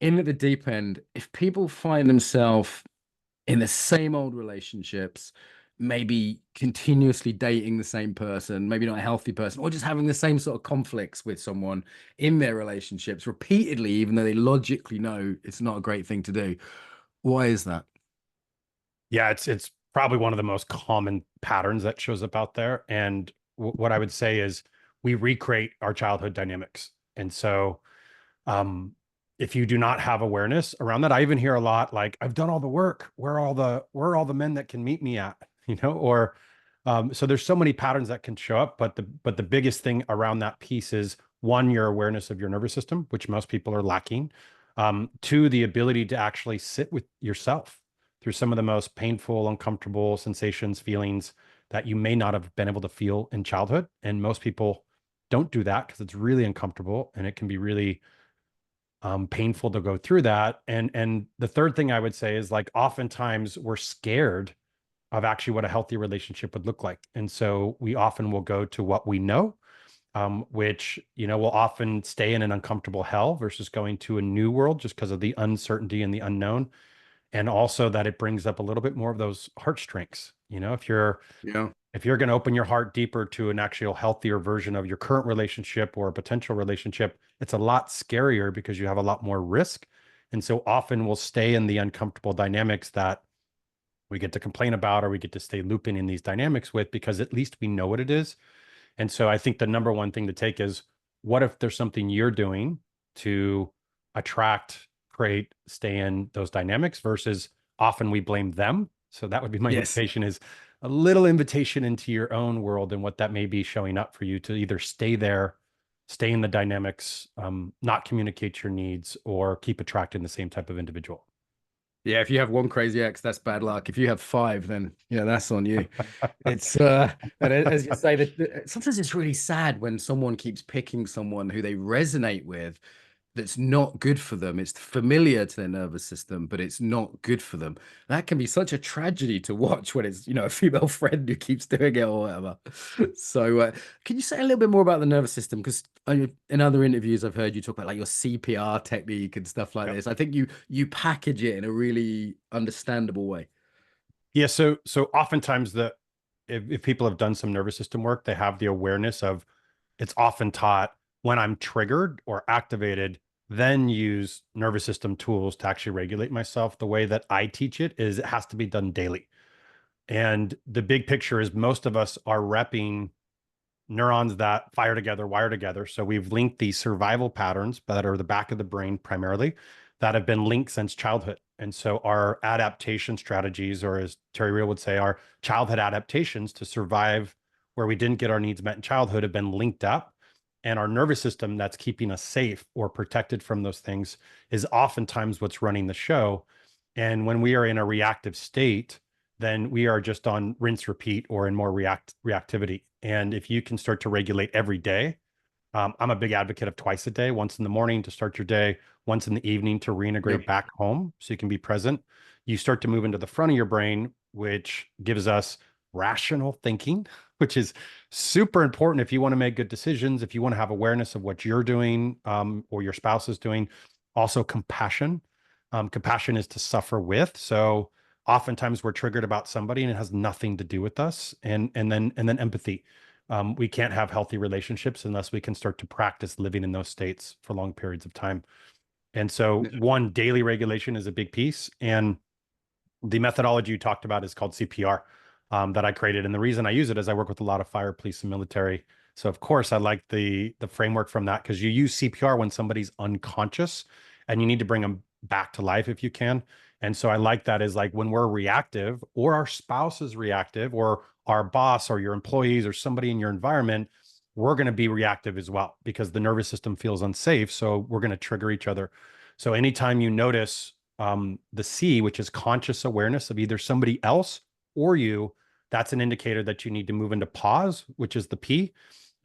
in at the deep end, if people find themselves in the same old relationships, maybe continuously dating the same person, maybe not a healthy person, or just having the same sort of conflicts with someone in their relationships repeatedly, even though they logically know it's not a great thing to do. Why is that? Yeah, it's probably one of the most common patterns that shows up out there. And what I would say is we recreate our childhood dynamics. And so um, if you do not have awareness around that, I even hear a lot like, I've done all the work. Where are all the men that can meet me at? Or so there's so many patterns that can show up, but the biggest thing around that piece is one, your awareness of your nervous system, which most people are lacking. Two, the ability to actually sit with yourself through some of the most painful, uncomfortable sensations, feelings that you may not have been able to feel in childhood. And most people don't do that because it's really uncomfortable and it can be really painful to go through that. And the third thing I would say is like oftentimes we're scared of actually what a healthy relationship would look like. And so we often will go to what we know, which, will often stay in an uncomfortable hell versus going to a new world just because of the uncertainty and the unknown. And also that it brings up a little bit more of those heartstrings. Yeah. If you're going to open your heart deeper to an actual healthier version of your current relationship or a potential relationship, it's a lot scarier because you have a lot more risk. And so often we'll stay in the uncomfortable dynamics that we get to complain about or we get to stay looping in these dynamics with because at least we know what it is. And so I think the number one thing to take is what if there's something you're doing to attract, create, stay in those dynamics versus often we blame them. So that would be my Yes. invitation is a little invitation into your own world and what that may be showing up for you to either stay there, stay in the dynamics, not communicate your needs, or keep attracting the same type of individual. Yeah, if you have one crazy ex, that's bad luck. If you have five, then yeah, that's on you. It's and as you say that sometimes it's really sad when someone keeps picking someone who they resonate with that's not good for them. It's familiar to their nervous system, but it's not good for them. That can be such a tragedy to watch when it's, a female friend who keeps doing it or whatever. So, can you say a little bit more about the nervous system? Because in other interviews, I've heard you talk about like your CPR technique and stuff like Yep. this. I think you package it in a really understandable way. Yeah, so oftentimes if people have done some nervous system work, they have the awareness of it's often taught when I'm triggered or activated, then use nervous system tools to actually regulate myself. The way that I teach it is it has to be done daily. And the big picture is most of us are repping neurons that fire together, wire together. So we've linked these survival patterns that are the back of the brain primarily that have been linked since childhood. And so our adaptation strategies, or as Terry Real would say, our childhood adaptations to survive where we didn't get our needs met in childhood have been linked up. And our nervous system that's keeping us safe or protected from those things is oftentimes what's running the show. And when we are in a reactive state, then we are just on rinse repeat or in more reactivity. And if you can start to regulate every day, I'm a big advocate of twice a day, once in the morning to start your day, once in the evening to reintegrate Yep. back home so you can be present. You start to move into the front of your brain, which gives us rational thinking, which is super important if you want to make good decisions, if you want to have awareness of what you're doing or your spouse is doing. Also, compassion. Compassion is to suffer with. So oftentimes we're triggered about somebody and it has nothing to do with us. And then empathy. We can't have healthy relationships unless we can start to practice living in those states for long periods of time. And so, one, daily regulation is a big piece. And the methodology you talked about is called CPR that I created. And the reason I use it is I work with a lot of fire, police, and military. So of course I like the framework from that because you use CPR when somebody's unconscious and you need to bring them back to life if you can. And so I like that is like when we're reactive or our spouse is reactive or our boss or your employees or somebody in your environment, we're going to be reactive as well because the nervous system feels unsafe. So we're going to trigger each other. So anytime you notice the C, which is conscious awareness of either somebody else or you, that's an indicator that you need to move into pause, which is the P.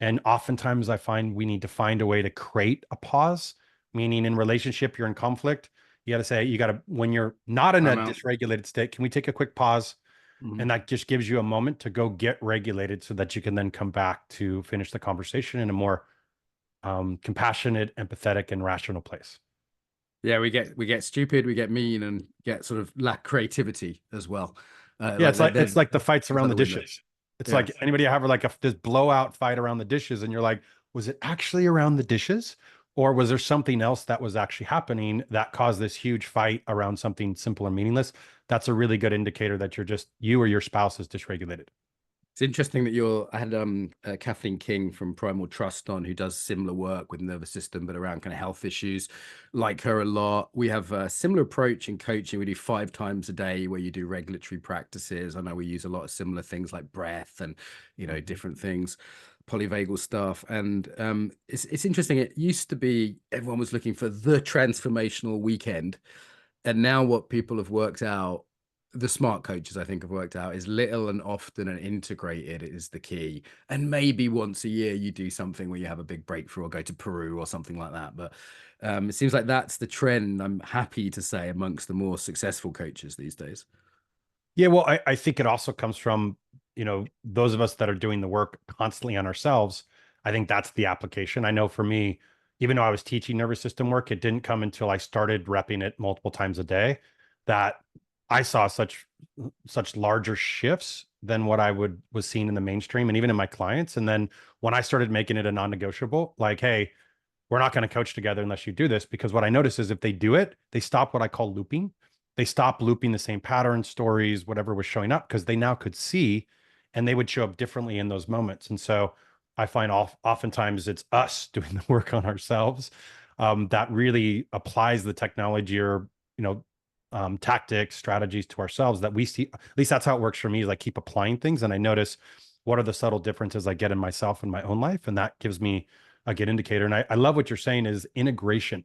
And oftentimes I find we need to find a way to create a pause, meaning in relationship, you're in conflict. You got to say, you got to, when you're not in a I'm out. dysregulated state, can we take a quick pause? Mhm. And that just gives you a moment to go get regulated so that you can then come back to finish the conversation in a more compassionate, empathetic, and rational place. Yeah, we get stupid, we get mean, and get sort of lack creativity as well. Yeah, Like it's like the fights it's around out the the window. dishes. It's Yeah. like anybody have like this blowout fight around the dishes, and you're like, was it actually around the dishes? Or was there something else that was actually happening that caused this huge fight around something simple and meaningless? That's a really good indicator that you or your spouse is dysregulated. It's interesting that I had Kathleen King from Primal Trust on, who does similar work with the nervous system, but around kind of health issues. Like her a lot. We have a similar approach in coaching. We do 5 times a day where you do regulatory practices. I know we use a lot of similar things like breath and different things, polyvagal stuff. And it's interesting. It used to be everyone was looking for the transformational weekend, and now what people have worked out, the smart coaches I think have worked out, is little and often and integrated is the key. And maybe once a year you do something where you have a big breakthrough or go to Peru or something like that. But it seems like that's the trend, I'm happy to say, amongst the more successful coaches these days. Yeah, well, I think it also comes from, those of us that are doing the work constantly on ourselves. I think that's the application. I know for me, even though I was teaching nervous system work, it didn't come until I started repping it multiple times a day that I saw such larger shifts than what I was seeing in the mainstream and even in my clients. And then when I started making it a non-negotiable, like, hey, we're not going to coach together unless you do this, because what I notice is if they do it, they stop what I call looping. They stop looping the same patterns, stories, whatever was showing up, because they now could see, and they would show up differently in those moments. And so I find oftentimes it's us doing the work on ourselves that really applies the technology or, tactics, strategies to ourselves that we see. At least that's how it works for me, is I keep applying things and I notice what are the subtle differences I get in myself in my own life. And that gives me a good indicator. And I love what you're saying is integration.